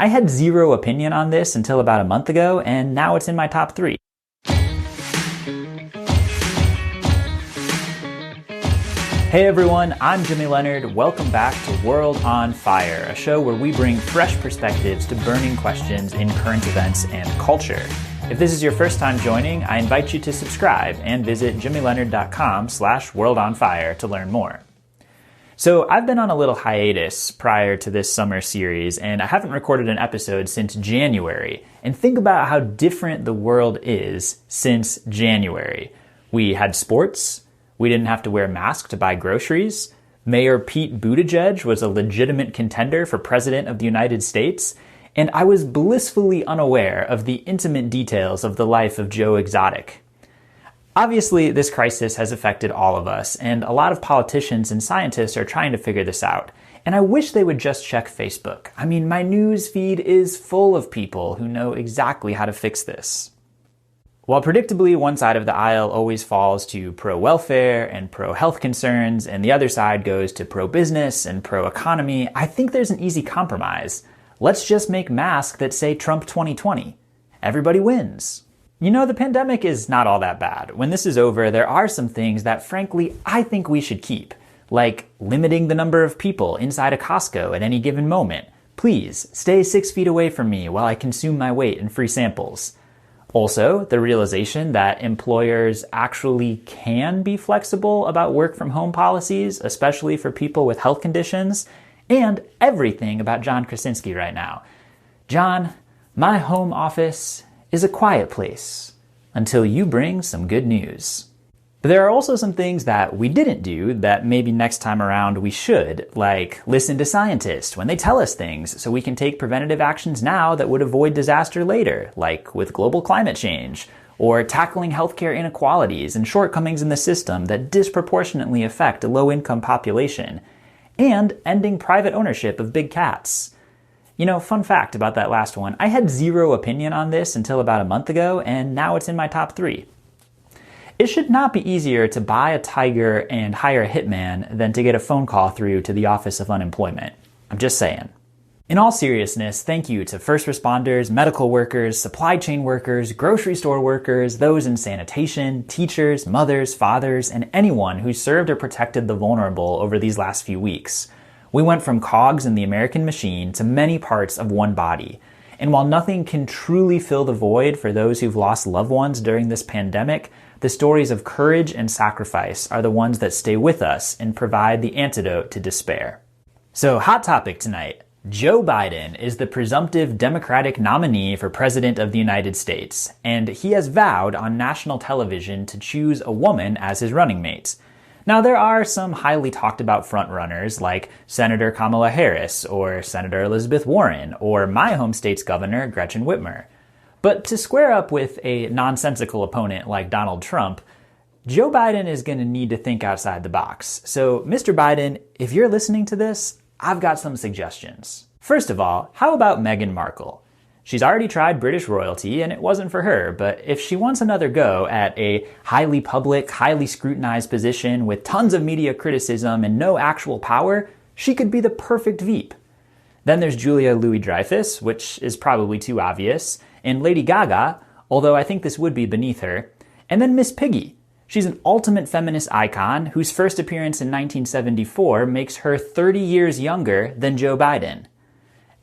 I had zero opinion on this until about a month ago, and now it's in my top 3. Hey everyone, I'm Jimmy Leonard. Welcome back to World on Fire, a show where we bring fresh perspectives to burning questions in current events and culture. If this is your first time joining, I invite you to subscribe and visit jimmyleonard.com/worldonfire to learn more. So I've been on a little hiatus prior to this summer series, and I haven't recorded an episode since January. And think about how different the world is since January. We had sports. We didn't have to wear a mask to buy groceries. Mayor Pete Buttigieg was a legitimate contender for President of the United States. And I was blissfully unaware of the intimate details of the life of Joe Exotic. Obviously, this crisis has affected all of us, and a lot of politicians and scientists are trying to figure this out. And I wish they would just check Facebook. I mean, my news feed is full of people who know exactly how to fix this. While predictably one side of the aisle always falls to pro-welfare and pro-health concerns, and the other side goes to pro-business and pro-economy, I think there's an easy compromise. Let's just make masks that say Trump 2020. Everybody wins. You know, the pandemic is not all that bad. When this is over, there are some things that, frankly, I think we should keep, like limiting the number of people inside a Costco at any given moment. Please, stay 6 feet away from me while I consume my weight in free samples. Also, the realization that employers actually can be flexible about work-from-home policies, especially for people with health conditions, and everything about John Krasinski right now. John, my home office is a quiet place until you bring some good news. But there are also some things that we didn't do that maybe next time around we should, like listen to scientists when they tell us things so we can take preventative actions now that would avoid disaster later, like with global climate change, or tackling healthcare inequalities and shortcomings in the system that disproportionately affect a low-income population, and ending private ownership of big cats. You know, fun fact about that last one, I had zero opinion on this until about a month ago, and now it's in my top 3. It should not be easier to buy a tiger and hire a hitman than to get a phone call through to the Office of Unemployment. I'm just saying. In all seriousness, thank you to first responders, medical workers, supply chain workers, grocery store workers, those in sanitation, teachers, mothers, fathers, and anyone who served or protected the vulnerable over these last few weeks. We went from cogs in the American machine to many parts of one body. And while nothing can truly fill the void for those who've lost loved ones during this pandemic, the stories of courage and sacrifice are the ones that stay with us and provide the antidote to despair. So, hot topic tonight. Joe Biden is the presumptive Democratic nominee for President of the United States, and he has vowed on national television to choose a woman as his running mate. Now, there are some highly talked about frontrunners like Senator Kamala Harris or Senator Elizabeth Warren or my home state's governor, Gretchen Whitmer. But to square up with a nonsensical opponent like Donald Trump, Joe Biden is going to need to think outside the box. So, Mr. Biden, if you're listening to this, I've got some suggestions. First of all, how about Meghan Markle? She's already tried British royalty and it wasn't for her, but if she wants another go at a highly public, highly scrutinized position with tons of media criticism and no actual power, she could be the perfect Veep. Then there's Julia Louis-Dreyfus, which is probably too obvious, and Lady Gaga, although I think this would be beneath her, and then Miss Piggy. She's an ultimate feminist icon whose first appearance in 1974 makes her 30 years younger than Joe Biden.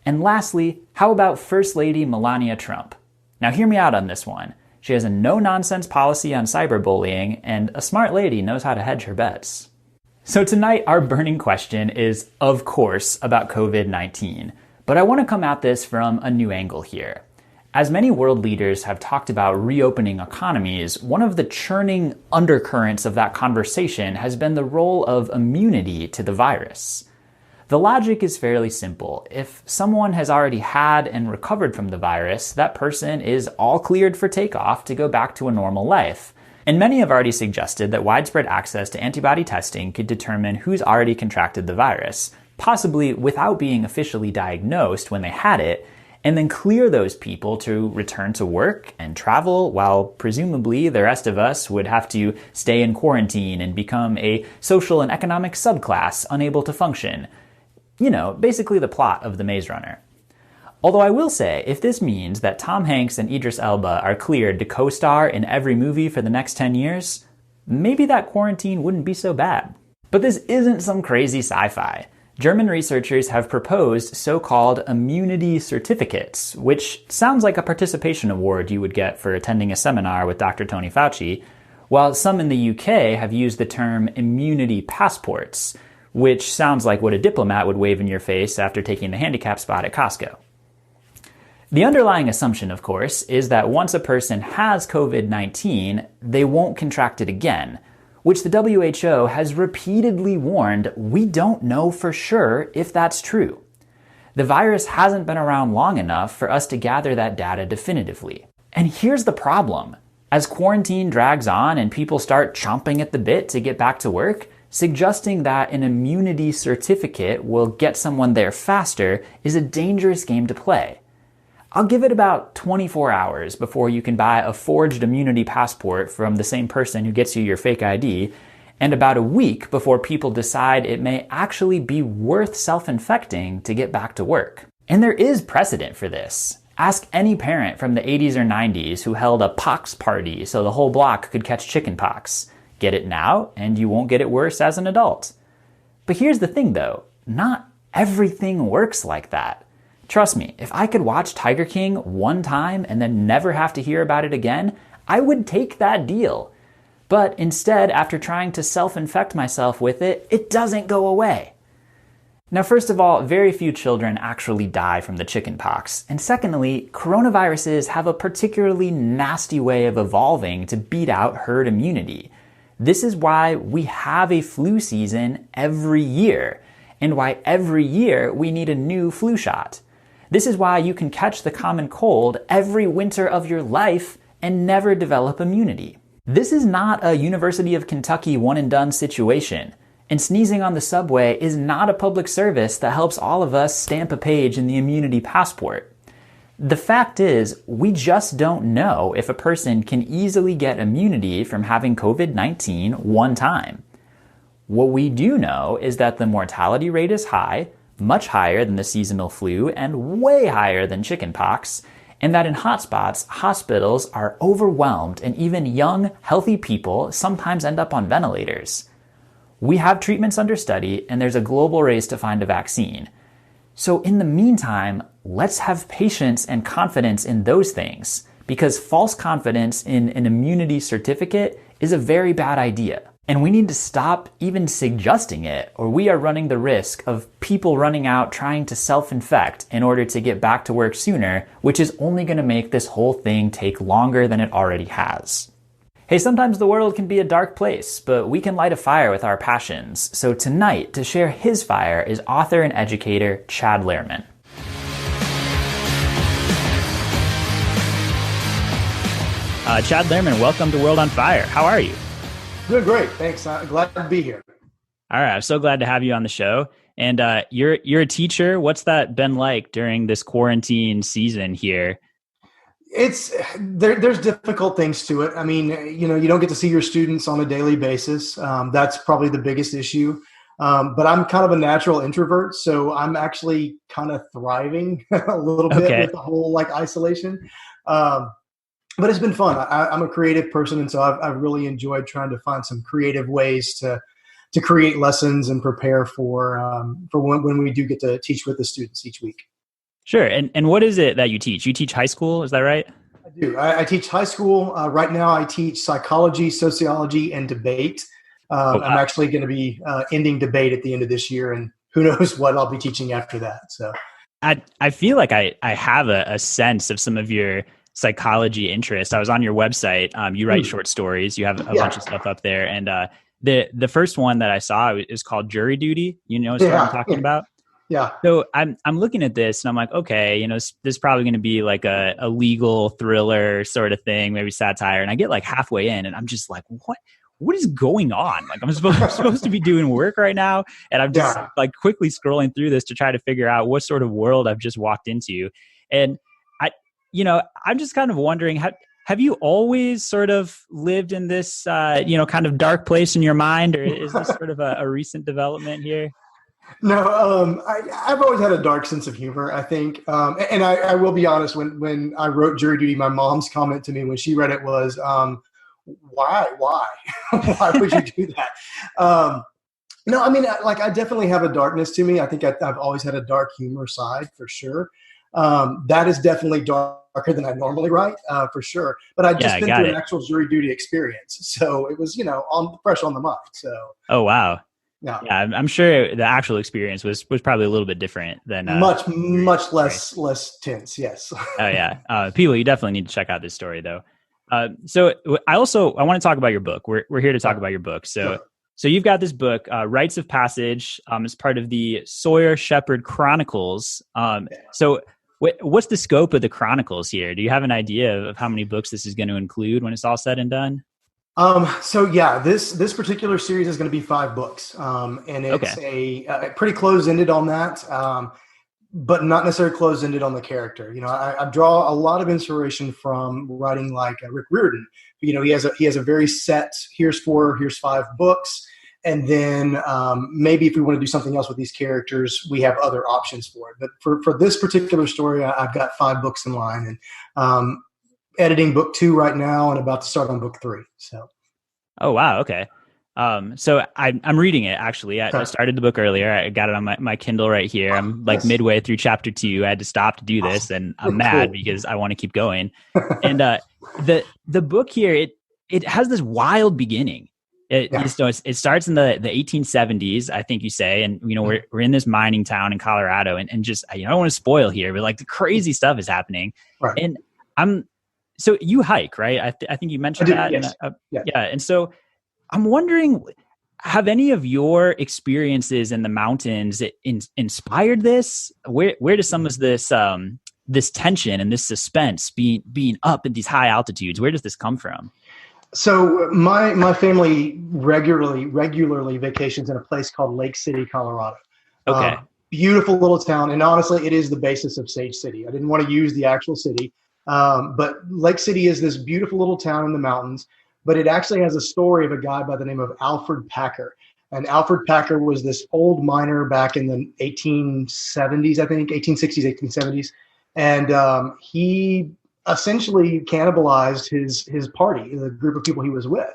And lastly, how about First Lady Melania Trump? Now hear me out on this one. She has a no-nonsense policy on cyberbullying, and a smart lady knows how to hedge her bets. So tonight, our burning question is, of course, about COVID-19. But I want to come at this from a new angle here. As many world leaders have talked about reopening economies, one of the churning undercurrents of that conversation has been the role of immunity to the virus. The logic is fairly simple. If someone has already had and recovered from the virus, that person is all cleared for takeoff to go back to a normal life. And many have already suggested that widespread access to antibody testing could determine who's already contracted the virus, possibly without being officially diagnosed when they had it, and then clear those people to return to work and travel, while presumably the rest of us would have to stay in quarantine and become a social and economic subclass unable to function. You know, basically the plot of The Maze Runner. Although I will say, if this means that Tom Hanks and Idris Elba are cleared to co-star in every movie for the next 10 years, maybe that quarantine wouldn't be so bad. But this isn't some crazy sci-fi. German researchers have proposed so-called immunity certificates, which sounds like a participation award you would get for attending a seminar with Dr. Tony Fauci, while some in the UK have used the term immunity passports, which sounds like what a diplomat would wave in your face after taking the handicap spot at Costco. The underlying assumption, of course, is that once a person has COVID-19, they won't contract it again, which the WHO has repeatedly warned we don't know for sure if that's true. The virus hasn't been around long enough for us to gather that data definitively. And here's the problem. As quarantine drags on and people start chomping at the bit to get back to work, suggesting that an immunity certificate will get someone there faster is a dangerous game to play. I'll give it about 24 hours before you can buy a forged immunity passport from the same person who gets you your fake ID, and about a week before people decide it may actually be worth self-infecting to get back to work. And there is precedent for this. Ask any parent from the 80s or 90s who held a pox party so the whole block could catch chickenpox. Get it now, and you won't get it worse as an adult. But here's the thing though, not everything works like that. Trust me, if I could watch Tiger King one time and then never have to hear about it again, I would take that deal. But instead, after trying to self-infect myself with it, it doesn't go away. Now, first of all, very few children actually die from the chickenpox. And secondly, coronaviruses have a particularly nasty way of evolving to beat out herd immunity. This is why we have a flu season every year, and why every year we need a new flu shot. This is why you can catch the common cold every winter of your life and never develop immunity. This is not a University of Kentucky one-and-done situation, and sneezing on the subway is not a public service that helps all of us stamp a page in the immunity passport. The fact is, we just don't know if a person can easily get immunity from having COVID-19 one time. What we do know is that the mortality rate is high, much higher than the seasonal flu and way higher than chickenpox, and that in hotspots, hospitals are overwhelmed and even young, healthy people sometimes end up on ventilators. We have treatments under study and there's a global race to find a vaccine. So in the meantime, let's have patience and confidence in those things, because false confidence in an immunity certificate is a very bad idea. And we need to stop even suggesting it, or we are running the risk of people running out trying to self-infect in order to get back to work sooner, which is only going to make this whole thing take longer than it already has. Hey, sometimes the world can be a dark place, but we can light a fire with our passions. So tonight, to share his fire, is author and educator Chad Lehrmann. Chad Lehrmann, welcome to World on Fire. How are you? Doing great. Thanks. I'm glad to be here. All right. I'm so glad to have you on the show. And you're a teacher. What's that been like during this quarantine season here? There's difficult things to it. I mean, you don't get to see your students on a daily basis. That's probably the biggest issue. But I'm kind of a natural introvert, so I'm actually kind of thriving a little bit with the whole isolation. But it's been fun. I'm a creative person, and so I've really enjoyed trying to find some creative ways to create lessons and prepare for when we do get to teach with the students each week. Sure. And what is it that you teach? You teach high school, is that right? I do. I teach high school. Right now I teach psychology, sociology, and debate. Wow. I'm actually going to be ending debate at the end of this year, and who knows what I'll be teaching after that. So I feel like I have a sense of some of your psychology interest. I was on your website. You write short stories. You have a bunch of stuff up there. And the first one that I saw is called Jury Duty. You know what I'm talking about? Yeah. So I'm looking at this and I'm like, okay, this is probably going to be like a legal thriller sort of thing, maybe satire. And I get like halfway in and I'm just like, what is going on? Like I'm supposed to be doing work right now. And I'm just like quickly scrolling through this to try to figure out what sort of world I've just walked into. And I'm just kind of wondering, have you always sort of lived in this, kind of dark place in your mind, or is this sort of a recent development here? No, I've always had a dark sense of humor, I think. And I will be honest, when I wrote Jury Duty, my mom's comment to me when she read it was, why? Why would you do that? No, I mean, like I definitely have a darkness to me. I think I've always had a dark humor side for sure. That is definitely darker than I normally write, for sure. But I'd Yeah, just I been got through an it. actual jury duty experience. So it was, fresh on the mind. So, Oh, wow. yeah. Yeah, I'm sure the actual experience was probably a little bit different than your Much story. less tense. Yes. Oh yeah, people, you definitely need to check out this story though. I want to talk about your book. We're here to talk Right. about your book. So Sure. so you've got this book, Rites of Passage, as part of the Sawyer Shepherd Chronicles. So what's the scope of the Chronicles here? Do you have an idea of how many books this is going to include when it's all said and done? So yeah, this particular series is going to be 5 books, and it's Okay. a pretty closed ended on that, but not necessarily closed ended on the character. I draw a lot of inspiration from writing like Rick Riordan. He has a very set. Here's 5 books, and then maybe if we want to do something else with these characters, we have other options for it. But for this particular story, I've got 5 books in line, and editing book 2 right now, and about to start on book 3. So. Oh wow. Okay. I'm reading it actually. I Okay. started the book earlier. I got it on my Kindle right here. I'm like Nice. midway through chapter 2. I had to stop to do this, Awesome. and I'm mad Cool. because I want to keep going. And the book here, it has this wild beginning. Yeah. It starts in the 1870s, I think you say, and we're in this mining town in Colorado, and just I don't want to spoil here, but like the crazy stuff is happening, Right. and I'm so you hike, right? I think you I mentioned do. that, and Yes. Yeah. yeah, and so I'm wondering, have any of your experiences in the mountains inspired this? Where does some of this tension and this suspense being up at these high altitudes, where does this come from? So my family regularly vacations in a place called Lake City, Colorado. Okay. Beautiful little town, and honestly, it is the basis of Sage City. I didn't want to use the actual city, but Lake City is this beautiful little town in the mountains. But it actually has a story of a guy by the name of Alfred Packer. And Alfred Packer was this old miner back in the 1870s, I think, 1860s, 1870s. And he essentially cannibalized his party, the group of people he was with.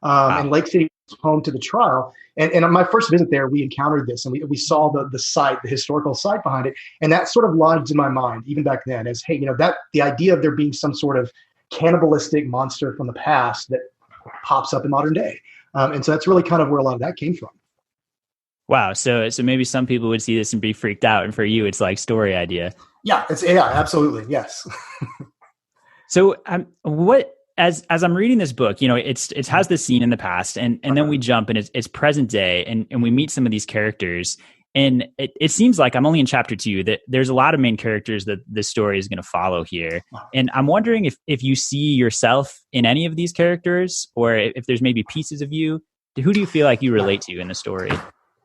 And Wow. Lake City was home to the trial. And on my first visit there, we encountered this, and we saw the site, the historical site behind it. And that sort of lodged in my mind, even back then, as, hey, that the idea of there being some sort of cannibalistic monster from the past that pops up in modern day. And so that's really kind of where a lot of that came from. Wow. So maybe some people would see this and be freaked out, and for you, it's like story idea. Yeah, absolutely. Yes. So what as I'm reading this book, it has this scene in the past, and then we jump and it's present day, and we meet some of these characters. And it seems like I'm only in chapter 2, that there's a lot of main characters that this story is going to follow here. And I'm wondering if you see yourself in any of these characters, or if there's maybe pieces of you. Who do you feel like you relate to in the story?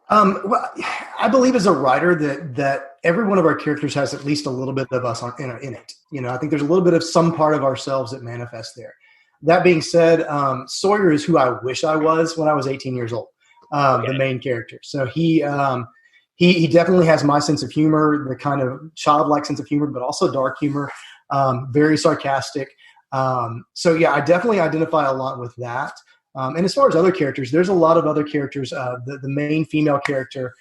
Well, I believe as a writer that every one of our characters has at least a little bit of us in it. I think there's a little bit of some part of ourselves that manifests there. That being said, Sawyer is who I wish I was when I was 18 years old, the Okay. main character. So he definitely has my sense of humor, the kind of childlike sense of humor, but also dark humor, very sarcastic. So yeah, I definitely identify a lot with that. And as far as other characters, there's a lot of other characters. The main female character,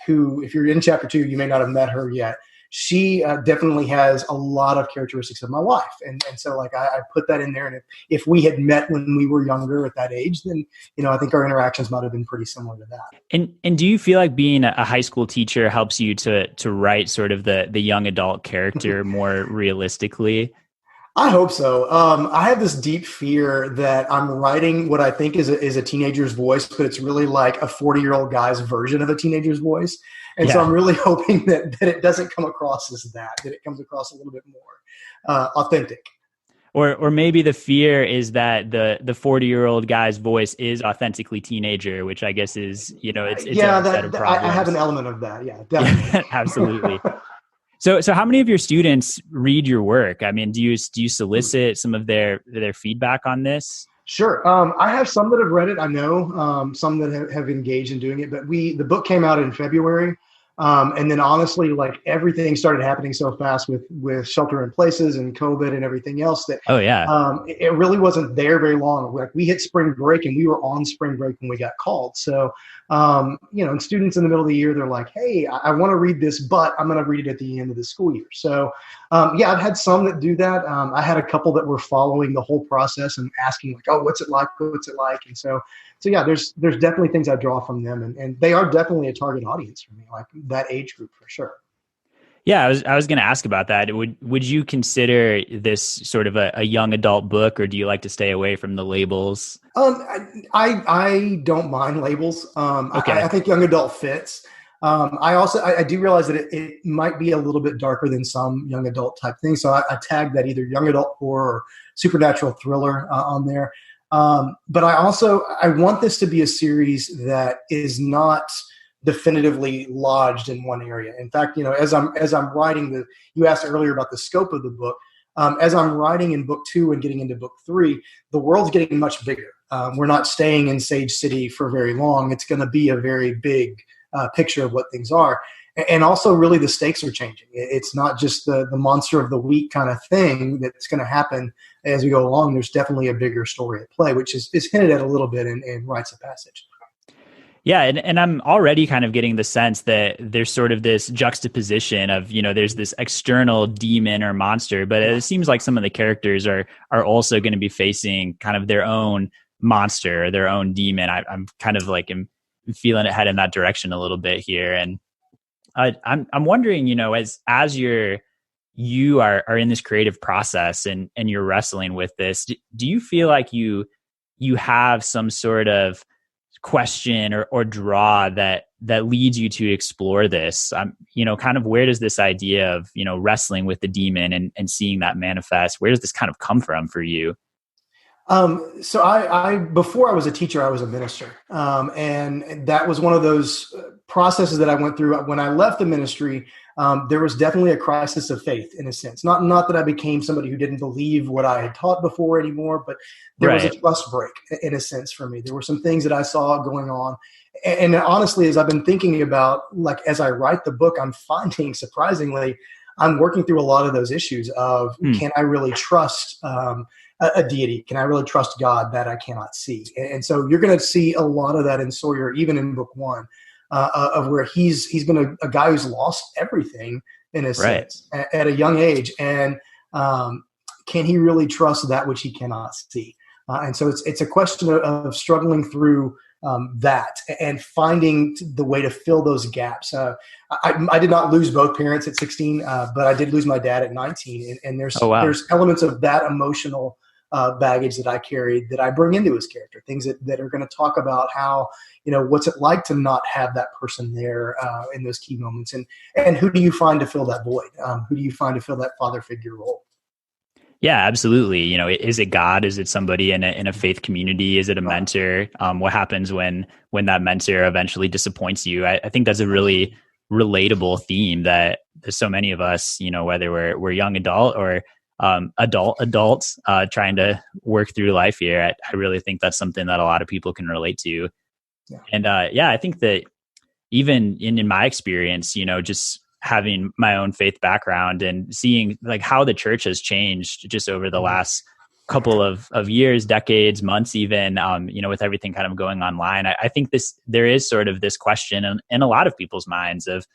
who, if you're in chapter 2, you may not have met her yet. She definitely has a lot of characteristics of my wife. And so like I put that in there. And if we had met when we were younger at that age, then, I think our interactions might have been pretty similar to that. And do you feel like being a high school teacher helps you to write sort of the young adult character more realistically? I hope so. I have this deep fear that I'm writing what I think is a teenager's voice, but it's really like a 40-year-old guy's version of a teenager's voice. And so Yeah. I'm really hoping that it doesn't come across as that it comes across a little bit more authentic. Or maybe the fear is that the 40-year-old guy's voice is authentically teenager, which I guess is, it's Yeah, a set of I have problems. an element of that. Yeah, Yeah, definitely. absolutely. So how many of your students read your work? I mean, do you solicit some of their feedback on this? Sure. I have some that have read it. I know some that have engaged in doing it, but the book came out in February. And then honestly, like everything started happening so fast with shelter in places and COVID and everything else that Oh yeah. it really wasn't there very long. Like we hit spring break and we were on spring break when we got called. So, and students in the middle of the year, they're like, hey, I want to read this, but I'm going to read it at the end of the school year. So, I've had some that do that. I had a couple that were following the whole process and asking like, oh, what's it like? What's it like? And so yeah, there's definitely things I draw from them, and they are definitely a target audience for me, like that age group for sure. Yeah, I was going to ask about that. Would you consider this sort of a young adult book, or do you like to stay away from the labels? I don't mind labels. Okay. I think young adult fits. I do realize that it might be a little bit darker than some young adult type things. So I tag that either young adult horror or supernatural thriller on there. But I want this to be a series that is not definitively lodged in one area. In fact, as I'm writing you asked earlier about the scope of the book. As I'm writing in book 2 and getting into book 3, the world's getting much bigger. We're not staying in Sage City for very long. It's going to be a very big picture of what things are. And also, really, the stakes are changing. It's not just the monster of the week kind of thing that's going to happen as we go along. There's definitely a bigger story at play, which is hinted at a little bit in Rites of Passage. Yeah, and I'm already kind of getting the sense that there's sort of this juxtaposition of, there's this external demon or monster, but it seems like some of the characters are also going to be facing kind of their own monster or their own demon. I'm kind of like am feeling it head in that direction a little bit here. And I'm wondering, as you are in this creative process and you're wrestling with this, do you feel like you have some sort of question or draw that leads you to explore this? Kind of where does this idea of, wrestling with the demon and seeing that manifest, where does this kind of come from for you? So I before I was a teacher, I was a minister. And that was one of those processes that I went through. When I left the ministry, there was definitely a crisis of faith in a sense. Not that I became somebody who didn't believe what I had taught before anymore, but there was a trust break in a sense for me. There were some things that I saw going on. And honestly, as I've been thinking about, like, as I write the book, I'm finding surprisingly, I'm working through a lot of those issues of, can I really trust, a deity? Can I really trust God that I cannot see? And so you're going to see a lot of that in Sawyer, even in book 1, of where he's been a guy who's lost everything in a sense at a young age. And can he really trust that which he cannot see? And so it's a question of struggling through that and finding the way to fill those gaps. I did not lose both parents at 16, but I did lose my dad at 19. And there's elements of that emotional baggage that I carried that I bring into his character, things that are going to talk about how, what's it like to not have that person there in those key moments, and who do you find to fill that void? Who do you find to fill that father figure role? Yeah, absolutely. Is it God? Is it somebody in a faith community? Is it a mentor? What happens when that mentor eventually disappoints you? I think that's a really relatable theme that so many of us, whether we're young adult or adults trying to work through life here. I really think that's something that a lot of people can relate to. Yeah. And I think that even in my experience, just having my own faith background and seeing like how the church has changed just over the last couple of years, decades, months, even, with everything kind of going online, I think there is sort of this question in a lot of people's minds of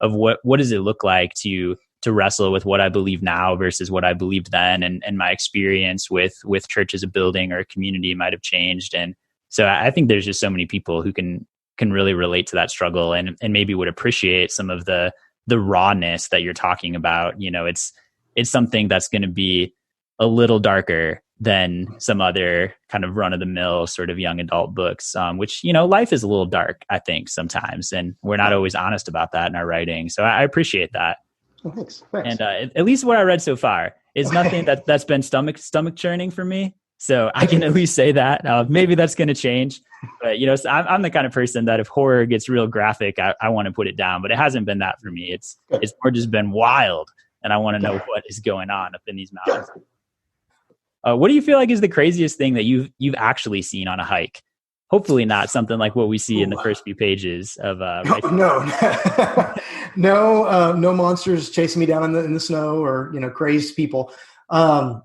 what does it look like to wrestle with what I believe now versus what I believed then. And my experience with church as a building or a community might have changed. And so I think there's just so many people who can really relate to that struggle and maybe would appreciate some of the rawness that you're talking about. It's something that's going to be a little darker than some other kind of run of the mill sort of young adult books, which, life is a little dark, I think, sometimes. And we're not always honest about that in our writing. So I appreciate that. Oh, thanks. And at least what I read so far is nothing that's been stomach churning for me. So I can at least say that. Maybe that's going to change. But, I'm the kind of person that if horror gets real graphic, I want to put it down. But it hasn't been that for me. It's more just been wild. And I want to know what is going on up in these mountains. What do you feel like is the craziest thing that you've actually seen on a hike? Hopefully not something like what we see in the first few pages of no, no monsters chasing me down in the snow or crazed people. No,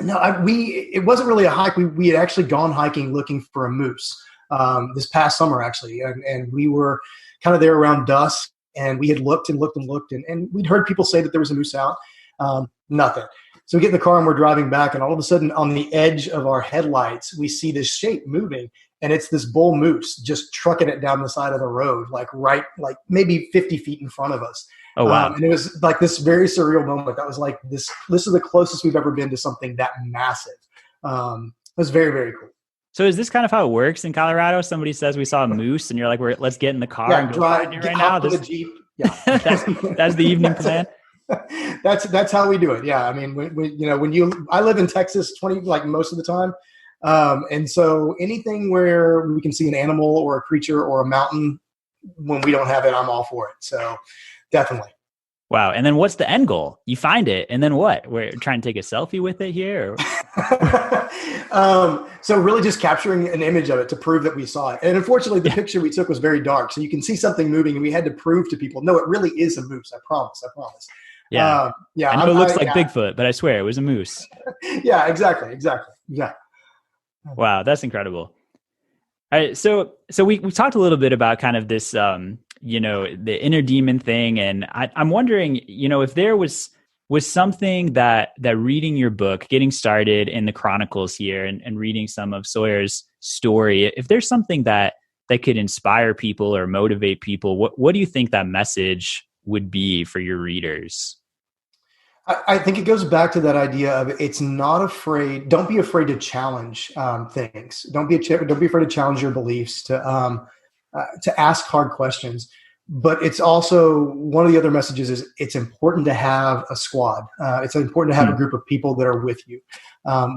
it wasn't really a hike. We had actually gone hiking looking for a moose this past summer actually, and we were kind of there around dusk, and we had looked and looked and looked, and we'd heard people say that there was a moose out. Nothing. So we get in the car and we're driving back, and all of a sudden on the edge of our headlights, we see this shape moving, and it's this bull moose just trucking it down the side of the road, like maybe 50 feet in front of us. Oh, wow. And it was like this very surreal moment. That was like this is the closest we've ever been to something that massive. It was very, very cool. So is this kind of how it works in Colorado? Somebody says we saw a moose and you're like, let's get in the car and go find it right now. The Jeep. Yeah. that's the evening plan. That's how we do it. Yeah. I mean, I live in Texas most of the time. And so anything where we can see an animal or a creature or a mountain, when we don't have it, I'm all for it. So definitely. Wow. And then what's the end goal? You find it, and then what? We're trying to take a selfie with it here? So really just capturing an image of it to prove that we saw it. And unfortunately, the picture we took was very dark. So you can see something moving, and we had to prove to people, no, it really is a moose. I promise. Yeah. I know it looks like Bigfoot, but I swear it was a moose. Yeah, exactly. Yeah. Wow. That's incredible. All right. So we talked a little bit about kind of this, the inner demon thing. And I'm wondering, if there was something that reading your book, getting started in the Chronicles here and reading some of Sawyer's story, if there's something that could inspire people or motivate people, what do you think that message would be for your readers? I think it goes back to that idea of don't be afraid to challenge things. Don't be afraid to challenge your beliefs, to ask hard questions. But it's also, one of the other messages is it's important to have a squad. It's important to have a group of people that are with you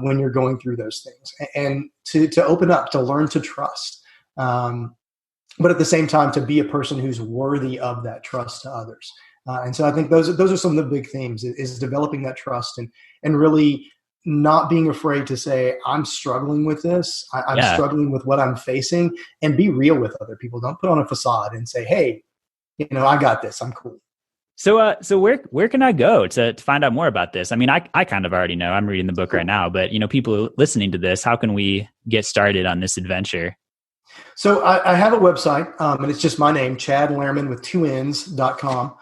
when you're going through those things, and to open up, to learn to trust. But at the same time, to be a person who's worthy of that trust to others. And so I think those are some of the big themes, is developing that trust and really not being afraid to say, I'm struggling with this. I'm struggling with what I'm facing, and be real with other people. Don't put on a facade and say, hey, I got this. I'm cool. So where can I go to find out more about this? I mean, I kind of already know. I'm reading the book right now, but people listening to this, how can we get started on this adventure? So I have a website, and it's just my name, Chad Lehrmann with 2Ns.com.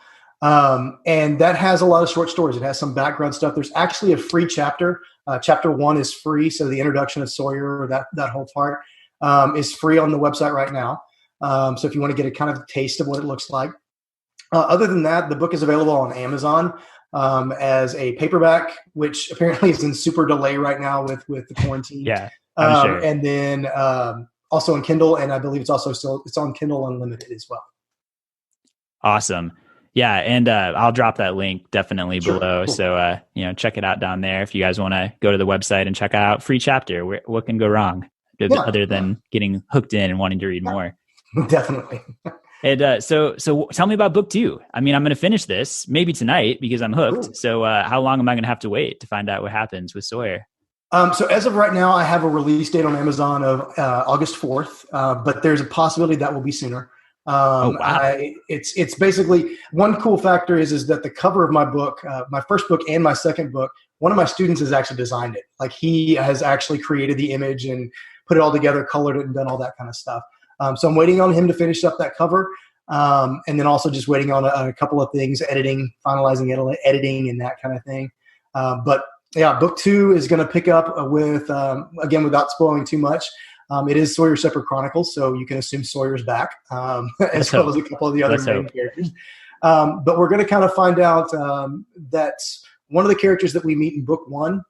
And that has a lot of short stories. It has some background stuff. There's actually a free chapter. Chapter 1 is free. So the introduction of Sawyer, that whole part, is free on the website right now. So if you want to get a kind of taste of what it looks like. Other than that, the book is available on Amazon as a paperback, which apparently is in super delay right now with the quarantine. Yeah, I'm sure. And then also on Kindle, and I believe it's on Kindle Unlimited as well. Awesome. Yeah, and I'll drop that link definitely below. Cool. So check it out down there if you guys want to go to the website and check out free chapter. What can go wrong other than getting hooked in and wanting to read more? Definitely. And so tell me about book 2. I mean, I'm going to finish this maybe tonight because I'm hooked. Cool. So how long am I going to have to wait to find out what happens with Sawyer? So as of right now, I have a release date on Amazon of August 4th, but there's a possibility that will be sooner. Oh, wow. It's basically, one cool factor is that the cover of my book, my first book and my second book, one of my students has actually designed it. Like, he has actually created the image and put it all together, colored it, and done all that kind of stuff. So I'm waiting on him to finish up that cover. And then also just waiting on a couple of things, finalizing editing and that kind of thing. But yeah, book 2 is going to pick up with, again, without spoiling too much. It is Sawyer's Separate Chronicles, so you can assume Sawyer's back, as well as a couple of the other main characters. But we're going to kind of find out that one of the characters that we meet in book 1,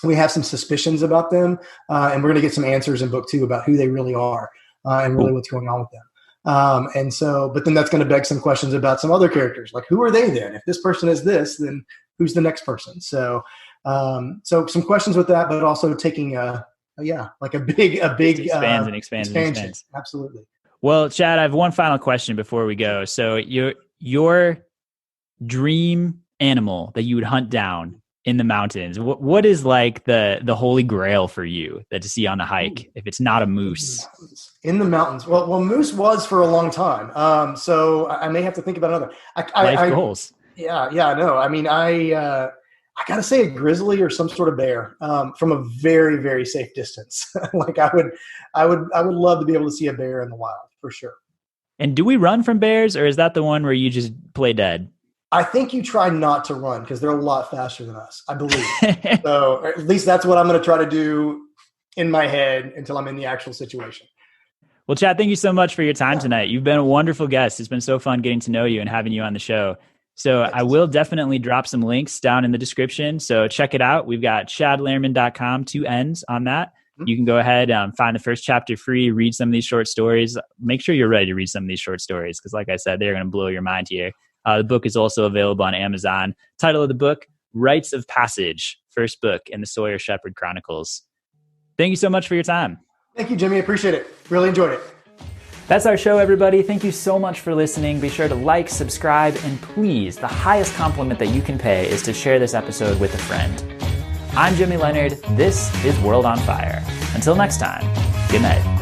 we have some suspicions about them, and we're going to get some answers in book 2 about who they really are and really what's going on with them. And so, but then that's going to beg some questions about some other characters, like, who are they then? If this person is this, then who's the next person? So some questions with that, but also taking a big expands. Absolutely. Well, Chad, I have one final question before we go. So your dream animal that you would hunt down in the mountains? What is like the holy grail for you that to see on a hike if it's not a moose? In the mountains. Well, moose was for a long time. So I may have to think about another. Life goals. Yeah, no. I mean, I gotta say a grizzly or some sort of bear from a very, very safe distance. Like I would love to be able to see a bear in the wild for sure. And do we run from bears, or is that the one where you just play dead? I think you try not to run because they're a lot faster than us, I believe. So at least that's what I'm going to try to do in my head until I'm in the actual situation. Well, Chad, thank you so much for your time tonight. You've been a wonderful guest. It's been so fun getting to know you and having you on the show. So I will definitely drop some links down in the description. So check it out. We've got chadlehrmann.com, 2 N's on that. You can go ahead, find the first chapter free, read some of these short stories. Make sure you're ready to read some of these short stories because, like I said, they're going to blow your mind here. The book is also available on Amazon. Title of the book, Rites of Passage, first book in the Sawyer Shepherd Chronicles. Thank you so much for your time. Thank you, Jimmy. I appreciate it. Really enjoyed it. That's our show, everybody. Thank you so much for listening. Be sure to like, subscribe, and please, the highest compliment that you can pay is to share this episode with a friend. I'm Jimmy Leonard. This is World on Fire. Until next time, good night.